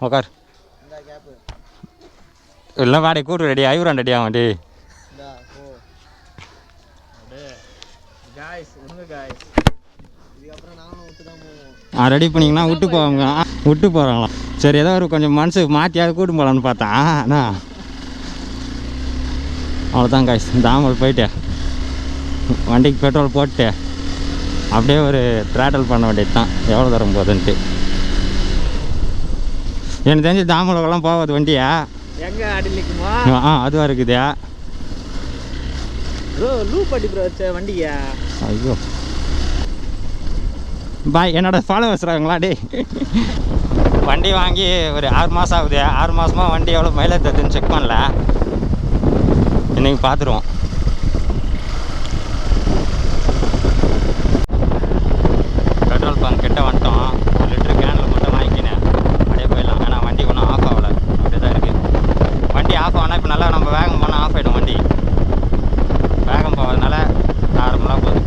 உக்கார். இல்லை வாடகை கூட்டு ரெடி ஐவரான் ரெடி ஆகும் டி. ரெடி பண்ணிங்கன்னா விட்டு போவாங்க, விட்டு போகிறாங்களாம். சரி ஏதோ ஒரு கொஞ்சம் மனசு மாற்றியாவது கூட்டு போகலான்னு பார்த்தா அண்ணா அவ்வளோதான் காய்ஸ். தாமல் போயிட்டு வண்டிக்கு பெட்ரோல் போட்டு அப்படியே ஒரு ட்ராவல் பண்ண வேண்டியது தான், எவ்வளோ தூரம் போகுதுன்ட்டு. எனக்கு தெரிஞ்சு தாமலுக்கெல்லாம் போகாது வண்டியா எங்க அடிலிக்குமா? அதுவாக இருக்குதா லூப் அடி ப்ரோ வண்டியா? ஐயோ பாய் என்னோட ஃபாலோவர்ஸ்றாங்களா டே. வண்டி வாங்கி ஒரு 6 மாதம் ஆகுது. 6 மாதமாக வண்டி எவ்வளோ மைலேஜ் தருதுன்னு செக் பண்ணல. இன்றைக்கி பார்த்துருவோம். பெட்ரோல் பங்க் கிட்ட வந்துட்டோம். 1 லிட்டர் கேனில் மட்டும் வாங்கிக்கினேன் அப்படியே போயிடலாம். ஏன்னா வண்டி ஒன்றும் ஆஃப் ஆகலை, அப்படியே தான் இருக்குது. வண்டி ஆஃப் ஆனால் இப்போ நல்லா நம்ம வேகம் போனால் ஆஃப் ஆகிடும். வண்டி வேகம் போகிறதுனால நார்மலாக போகுது.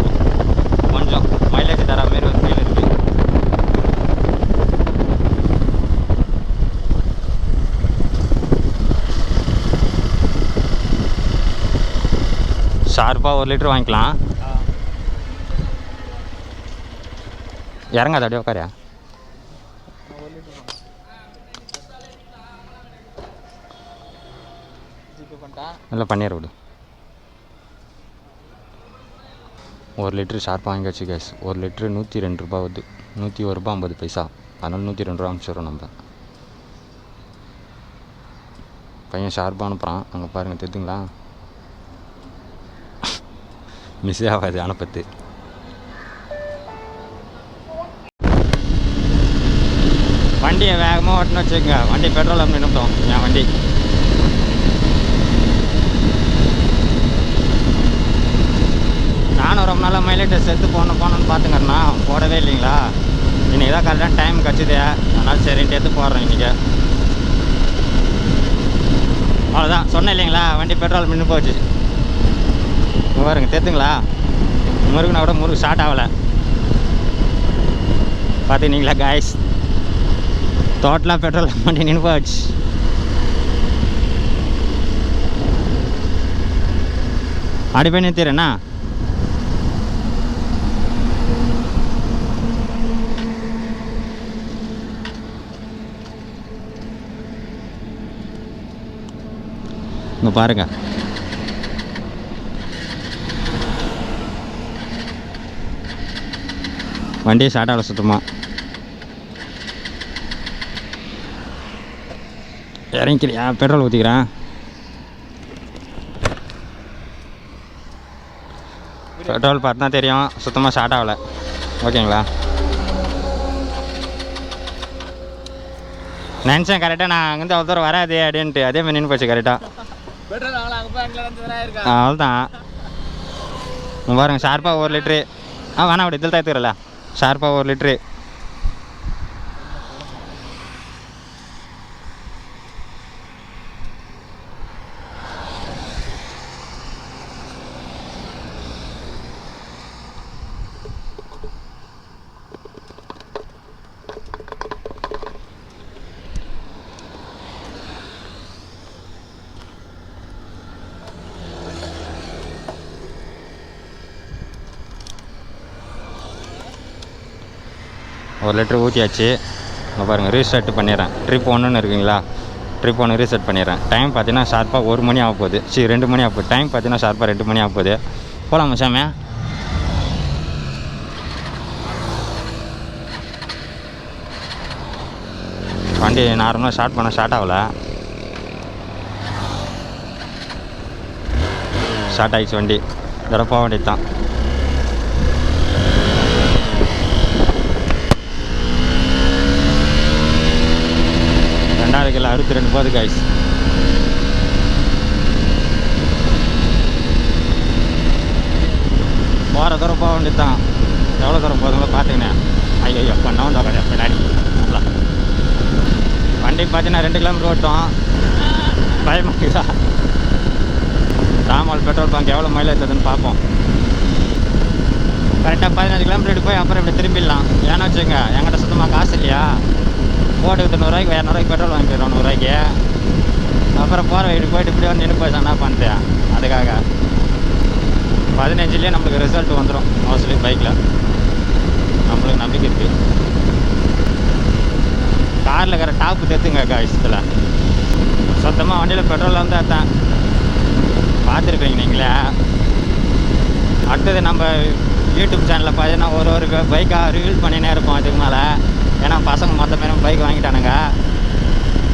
கொஞ்சம் மைலேஜ் தர மாரி ஒரு ஃபீல் இருக்குது. ஷார்ப்பாக 1 லிட்டர் வாங்கிக்கலாம். இறங்காத அப்படியே உட்காரியா. இல்லை பண்ணிடுற விடு. 1 லிட்டரு ஷார்ப்பாக வாங்கி வச்சு கேஸ். 1 லிட்டரு 102 ரூபா வருது. 101 ரூபா 50 பைசா. அதனால் 102 ரூபா அனுப்பிச்சிடுறோம் நம்ம. பையன் ஷார்ப்பாக அனுப்புகிறான். அங்கே பாருங்கள் தெரியுதுங்களா, மிஸ்ஸே ஆகாது அனுப்பத்து. வண்டியை வேகமாக ஓட்டணும் வச்சுக்கோங்க, வண்டி பெட்ரோல் அப்படி நிமிட்டோம். என் வண்டி நானும் ரொம்ப நாளாக மைலேஜ் டெஸ்ட் எடுத்து போனோன்னு பார்த்துங்கண்ணா, போடவே இல்லைங்களா. இன்றைக்கி தான் கரெக்டாக டைம் கிடச்சிது. அதனால் சரின்ட்டு எடுத்து போடுறேன் இன்றைக்கி. அவ்வளோதான் சொன்னேன் இல்லைங்களா, வண்டி பெட்ரோல் நின்று போச்சு. பாருங்க தெரியுதுங்களா, முருகனை விட முருகு ஸ்டார்ட் ஆகலை. பார்த்துக்கிங்களா காய்ஸ், டோட்டலாக பெட்ரோல் வண்டி நின்று போச்சு. அப்படி போய் நிறுத்திடுறேண்ணா. இங்கே பாருங்க, வண்டியை ஸ்டார்ட் ஆகலை சுத்தமாக. இறங்கிக்கிறியா? பெட்ரோல் ஊற்றிக்கிறேன். பெட்ரோல் பார்த்தா தெரியும், சுத்தமாக ஸ்டார்ட் ஆகலை. ஓகேங்களா, நினச்சேன் கரெக்டாக நான் அங்கேருந்து அவ்வளோ தூரம் வராது அப்படின்ட்டு. அதே மாதிரி நின்று போச்சு கரெக்டாக. அவ்வளோதான் பாருங்கள், ஷார்ப்பாக 1 லிட்ரு. வேணா அப்படி இதில் தான் எடுத்துக்கிறல. ஷார்ப்பாக 1 லிட்ரு. ஒரு லிட்டர் ஊற்றியாச்சு. இங்கே பாருங்கள், ரீஸ்டார்ட் பண்ணிடுறேன். ட்ரிப் 1ன்னு இருக்குங்களா, ட்ரிப் 1 ரீசெட் பண்ணிடுறேன். டைம் பார்த்தீங்கன்னா ஷார்ப்பாக 1 மணி ஆக போகுது. 2 மணி ஆக போகுது. டைம் பார்த்தீங்கன்னா ஷார்ப்பாக 2 மணி ஆக போகுது. போகலாமா சாமியா? வண்டி நார்மலாக ஸ்டார்ட் பண்ண ஸ்டார்ட் ஆகலை. ஸ்டார்ட் ஆகிடுச்சு வண்டி. இதோட போக வேண்டியது தான். ரெண்டாவது கிலோ 62 போகுது காய்ஸ். போகிற தூரம் போக வேண்டியது தான். எவ்வளோ தூரம் போகிறதுங்களோ பார்த்துக்கினேன். ஐயோ பண்ண வந்தோம் பின்னாடி. வண்டி பார்த்தீங்கன்னா 2 கிலோமீட்டர் ஓட்டோம். பயமாக்குதா? தாமல் பெட்ரோல் பங்க் எவ்வளோ மைலேஜ் தருதுன்னு பார்ப்போம். கரெக்டாக 15 கிலோமீட்டர் போய் அப்புறம் இப்படி திரும்பிடலாம். ஏன்னா வச்சுங்க, என்கிட்ட சுத்தமாக காசு இல்லையா. போட்டுக்கிட்டு 100 200 பெட்ரோல் வாங்கிக்கிறோம் 100 அப்புறம் போகிற வீட்டுக்கு போயிட்டு இப்படி வந்து நின்று போய் என்ன பண்ணுறேன் அதுக்காக 15லேயே நம்மளுக்கு ரிசல்ட் வந்துடும் மோஸ்ட்லி பைக்கில் நம்மளுக்கு நம்பிக்கை இருக்குது. காரில் இருக்கிற டாப்பு தெத்துங்க காய்ச்சத்தில் சுத்தமாக வண்டியில் பெட்ரோல் வந்து அதான் பார்த்துருப்பீங்க நீங்களே. அடுத்தது நம்ம யூடியூப் சேனலில் பார்த்தீங்கன்னா ஒரு பைக்காக ரிவீல் பண்ணினே இருப்போம் இதுக்கு மேலே. ஏன்னா பசங்க மொத்த பேரும் பைக் வாங்கிட்டானுங்க.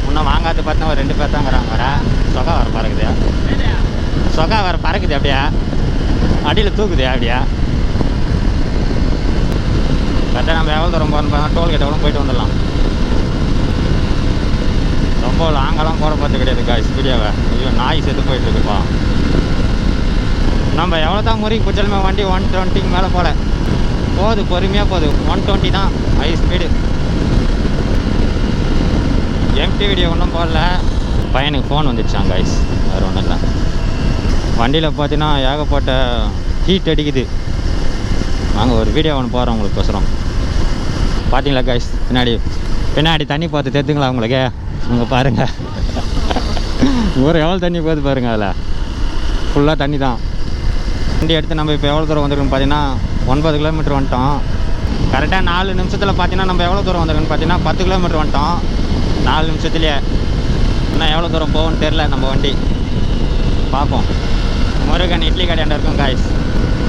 இன்னும் வாங்காது பார்த்தா ஒரு 2 பேர் தாங்கிறாங்க. வர சொகா வர பறக்குது, சொகா வர பறக்குது அப்படியே அடியில் தூக்குது அப்படியே. கரெக்டாக நம்ம எவ்வளோ தூரம் போகணும் பார்த்தா டோல்கேட் எவ்வளோ போயிட்டு வந்துடலாம். ரொம்ப லாங்கெல்லாம் போட பார்த்து கிடையாது காய்ஸ் வீடியோவை. ஐயோ நாய் செத்து போயிட்டுருக்குப்பா. நம்ம எவ்வளோ தான் முறைக்கு பிடிச்சாலுமே வண்டி 120க்கு மேலே போகுது பொறுமையாக போகுது. 120 தான் ஹை ஸ்பீடு. எம்டி வீடியோ ஒன்றும் போடல. பையனுக்கு ஃபோன் வந்துடுச்சாங்க காய்ஸ், வேறு ஒன்றும் இல்லை. வண்டியில் பார்த்தீங்கன்னா ஏகப்பட்ட ஹீட் அடிக்குது. நாங்கள் ஒரு வீடியோ ஒன்று போகிறோம் உங்களுக்கு கோசரம். பார்த்தீங்களா காய்ஸ் பின்னாடி தண்ணி பார்த்து தெரிஞ்சுங்களா உங்களுக்கு? அங்கே பாருங்கள் ஒரு எவ்வளோ தண்ணி போகுது பாருங்கள். அதில் ஃபுல்லாக தண்ணி தான். வண்டி எடுத்து நம்ம இப்போ எவ்வளோ தூரம் வந்துருக்குன்னு பார்த்தீங்கன்னா 9 கிலோமீட்டர் வந்துட்டோம். கரெக்டாக 4 நிமிஷத்தில் பார்த்தீங்கன்னா நம்ம எவ்வளோ தூரம் வந்துருக்குன்னு பார்த்தீங்கன்னா 10 கிலோமீட்டர் வந்துட்டோம் 4 நிமிஷத்துலேயே. இன்னும் எவ்வளோ தூரம் போகும்னு தெரில நம்ம வண்டி. பார்ப்போம். முருகன் இட்லி கடையாண்ட இருக்கும் காய்ஸ்.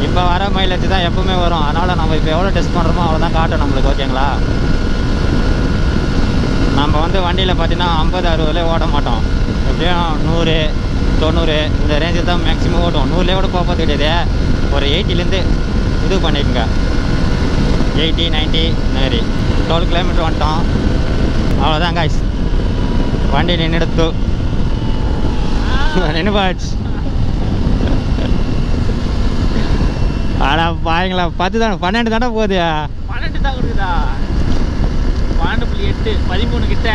இப்போ வர மைலேஜ் தான் எப்பவுமே வரும். அதனால் நம்ம இப்போ எவ்வளோ டெஸ்ட் பண்ணுறோமோ அவ்வளோ தான் காட்டும் நம்மளுக்கு. ஓகேங்களா? நம்ம வந்து வண்டியில் பார்த்தீங்கன்னா 50-60 ஓட மாட்டோம். எப்படியும் 100-90 இந்த ரேஞ்சில் தான் மேக்ஸிமம் ஓட்டும். 100 கூட போகிறது கிடையாது. ஒரு 80லேருந்து இது பண்ணிக்கோங்க. 80-90 மாதிரி 12 கிலோமீட்டர் வந்துட்டோம். அவ்வளோதான் காய்ஸ். வண்டி நின்றுடுத்து நின்றுபாச்சு. ஆனால் பாருங்களா 10 தானே 12 தானே போகுது. 12 தான் கொடுக்குதா? 12.8 13 கிட்ட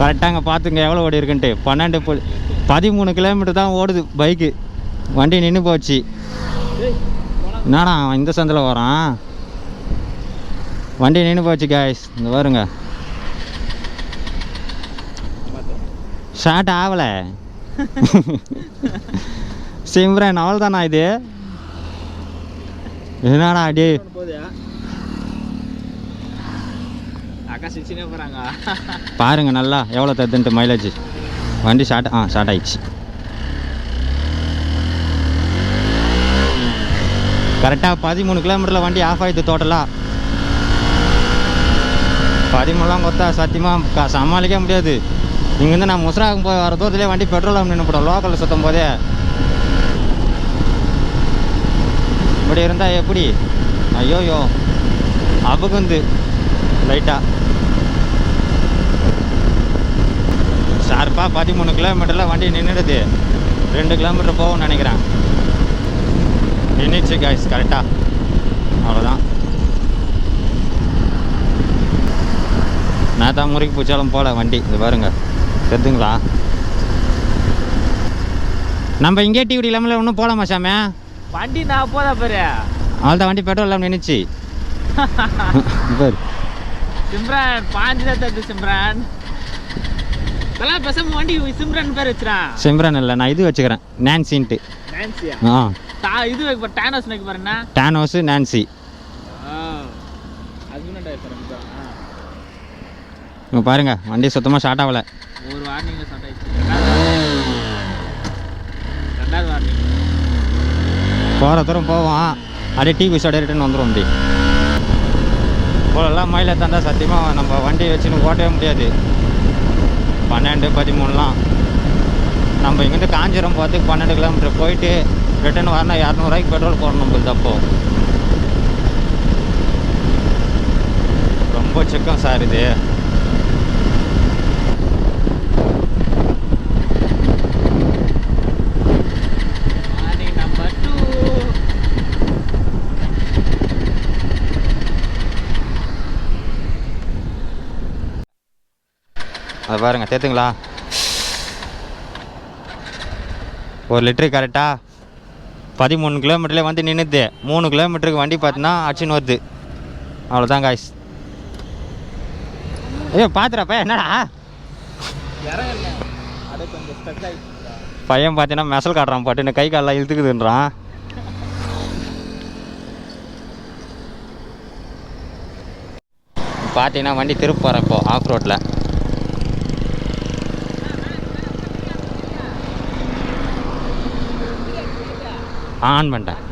கரெக்டாங்க. பார்த்துங்க எவ்வளோ ஓடி இருக்குன்ட்டு. 13 கிலோமீட்டர் தான் ஓடுது பைக்கு. வண்டி நின்று போச்சு. என்னடா இந்த சந்தில் வரான். வண்டி நின்று போச்சு காய்ஸ். இந்த பாருங்க ஷார்ட் ஆகலை. சிம்ரன் அவள் தானா இது? என்னடா அடி பாருங்க நல்லா எவ்வளோ தருதுன்ட்டு மைலேஜ். வண்டி ஷார்ட் ஆயிடுச்சு. கரெக்டாக 13 கிலோமீட்டரில் வண்டி ஆஃப் ஆகிடுது டோட்டலாக. 13 கொத்தா சத்தியமாக சமாளிக்க முடியாது. இங்கேருந்து நான் முசராகம் போய் வர தூரத்துலேயே வண்டி பெட்ரோல் நின்றுப்படும் லோக்கலில் சுற்றும் போதே. இப்படி இருந்தால் எப்படி? ஐயோயோ அபுகுந்து லைட்டாக ஷார்ப்பாக 13 கிலோமீட்டரில் வண்டி நின்றுடுது. 2 கிலோமீட்டர் போகும்னு நினைக்கிறேன். நின்றுச்சு காய்ஸ் கரெக்டாக. அவ்வளோதான். நான் தான் முறைக்கு பூச்சாலும் போகல வண்டி. இது பாருங்க தெரிஞ்சுங்களா? நம்ம இங்கே டிவிடி இல்லாமல் ஒன்றும் போகலாமா சாமி? வண்டி நான் போதா பாரு. அவ்வளோதான் வண்டி பெட்ரோல் இல்லாமல் நின்றுச்சு. சிம்ரான் பாஞ்சு தான் தருது. சிம்ரான் அதெல்லாம் பேசாம வண்டி சிம்ரன் பேர் வச்சுறான். சிம்ரன் இல்லை, நான் இது வச்சுக்கிறேன் நான்சின்ட்டு. நான்சியா? இது வைக்க டானோஸ் வைக்க பாருண்ணா. Thanos Nancy. இங்கே பாருங்க வண்டி சுத்தமாக ஸ்டார்ட் ஆகலை. ஒரு வார்னிங் ஸ்டார்ட் ஆயிடுச்சு. ரெண்டாவது வார்னிங். போகிற தூரம் போவோம் அப்படியே டீ குடிச்சோட ரிட்டர்ன் வந்துடும் வண்டி. இவ்வளோலாம் மைலேஜ் தந்தால் சத்தியமாக நம்ம வண்டி வச்சுன்னு ஓட்டவே முடியாது. 12-13லாம் நம்ம இங்கேருந்து காஞ்சிரம் போகிறதுக்கு 12 கிலோமீட்டர் போயிட்டு ரிட்டர்ன் வரணும். 200 ரூபாய்க்கு பெட்ரோல் போடணும் நம்மளுக்கு. அப்போ ரொம்ப சிக்கம் சார் இது. அது பாருங்க தேத்துங்களா? 1 லிட்டரு கரெக்டாக 13 கிலோமீட்டர்லேயே வந்து நின்றுது. 3 கிலோமீட்டருக்கு வண்டி பார்த்தீங்கன்னா அடிச்சுன்னு வருது. அவ்வளோதான் காய்ஸ். ஐயோ பார்த்துறப்ப என்னடா இறங்கல அது கொஞ்சம் ஸ்ட்ரக் ஆகிடுச்சுடா. பையன் பார்த்தீங்கன்னா மெசல் காட்டுறான் பாட்டு கை காலெலாம் இழுத்துக்குதுன்றான். பார்த்தீங்கன்னா வண்டி திருப்ப போகிறேன் இப்போ ஆஃப் ரோட்டில். ஆன் பண்ணிட்டேன்.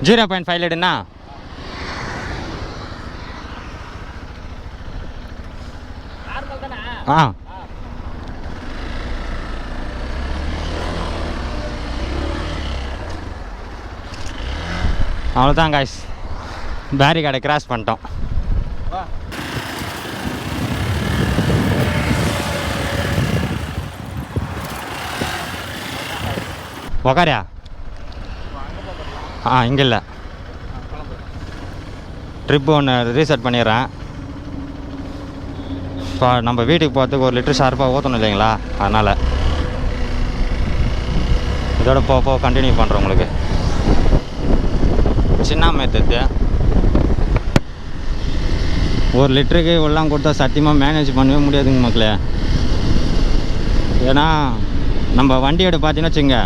0.5 லிட்டர்னா ஆ அவ்வளோதான் காய்ஸ், பேரிகார்டை கிராஸ் பண்ணிட்டோம். உக்காரியா? இங்கே இல்லை, ட்ரிப்பு ஒன்று ரீசெட் பண்ணிடுறேன். இப்போ நம்ம வீட்டுக்கு போகிறதுக்கு 1 லிட்டர் ஷார்ப்பாக ஊற்றணும் இல்லைங்களா, அதனால் இதோட போக கண்டினியூ பண்ணுறோம். உங்களுக்கு சின்ன மெத்தது 1 லிட்டருக்கு எல்லாம் கொடுத்தா சத்தியமாக மேனேஜ் பண்ணவே முடியாதுங்க மக்களே. ஏன்னா நம்ம வண்டியோட பார்த்தீங்கன்னா வச்சுங்க,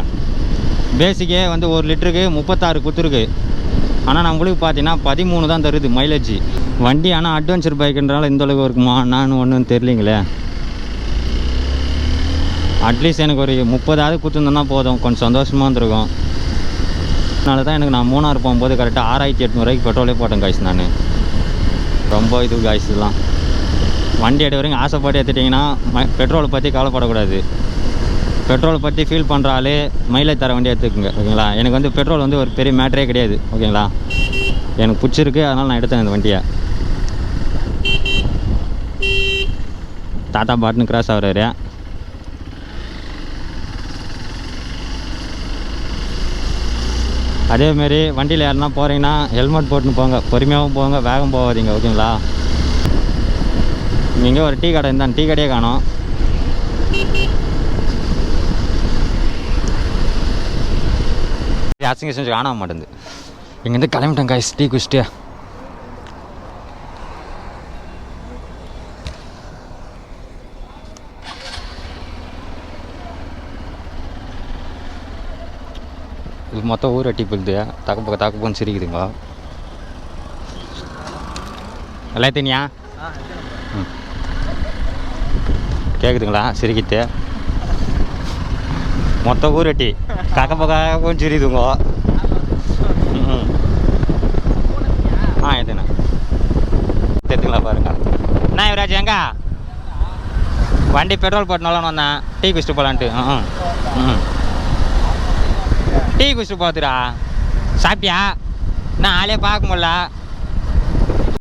பேசிக்கே வந்து 1 லிட்டருக்கு 36 கொடுத்துருக்கு. ஆனால் நம்மளுக்கு பார்த்தீங்கன்னா 13 தான் தருது மைலேஜ் வண்டி. ஆனால் அட்வென்ச்சர் பைக்குன்றனால இந்தளவுக்கு இருக்குமா நான் ஒன்றும் தெரியலிங்களே. அட்லீஸ்ட் எனக்கு ஒரு 30ஆவது கொடுத்துருந்தோன்னா போதும், கொஞ்சம் சந்தோஷமாக இருந்திருக்கும். அதனால தான் எனக்கு நான் மூணாறு போகும்போது கரெக்டாக 6800 பெட்ரோலே போட்டேன் காய்ஸ். நான் ரொம்ப இது காய்ஸ் இதெல்லாம் வண்டி எடுக்க வரைக்கும் ஆசைப்பட்டு எடுத்துட்டிங்கன்னா பெட்ரோலை பற்றி கவலைப்படக்கூடாது. பெட்ரோலை பற்றி ஃபீல் பண்ணுறாலே மைலேஜ் தர வண்டி எடுத்துக்குங்க ஓகேங்களா. எனக்கு வந்து பெட்ரோல் வந்து ஒரு பெரிய மேட்டரே கிடையாது ஓகேங்களா. எனக்கு பிடிச்சிருக்கு, அதனால் நான் எடுத்தேன் இந்த வண்டியை. தாத்தா பாட்டுன்னு கிராஸ் ஆகுறாரு. அதேமாரி வண்டியில் யாருன்னா போகிறீங்கன்னா ஹெல்மெட் போட்டுன்னு போங்க, பொறுமையாகவும் போங்க, வேகம் போகாதீங்க ஓகேங்களா. இங்கே ஒரு டீ கடை இருந்தால் டீ கடையே காணோம். அசிங்க செஞ்சு காணாம மாட்டேங்குது. இங்கேருந்து கிளம்பிட்டேன் காய்ஸ் டீ குடிச்சிட்டு. இது மொத்தம் ஊர் அட்டி போகுது. தாக்கு சிரிக்குதுங்க எல்லாம் தனியா கேட்குதுங்களா சிரிக்கிட்டு. மொத்தம் ஊர் அட்டி காக்கப்போக்காகவும் சிரிக்குதுங்க. எதுண்ணா தெரிஞ்சுங்களா பாருங்க. என்ன யுவராஜ் எங்க வண்டி பெட்ரோல் போட்டனாலும் வந்தேன் டீ குடிச்சிட்டு போகலான்ட்டு. டீ குடிச்சிட்டு போகுதுடா. சாப்பிட்டியா? நான் ஆளே பார்க்க முடியல.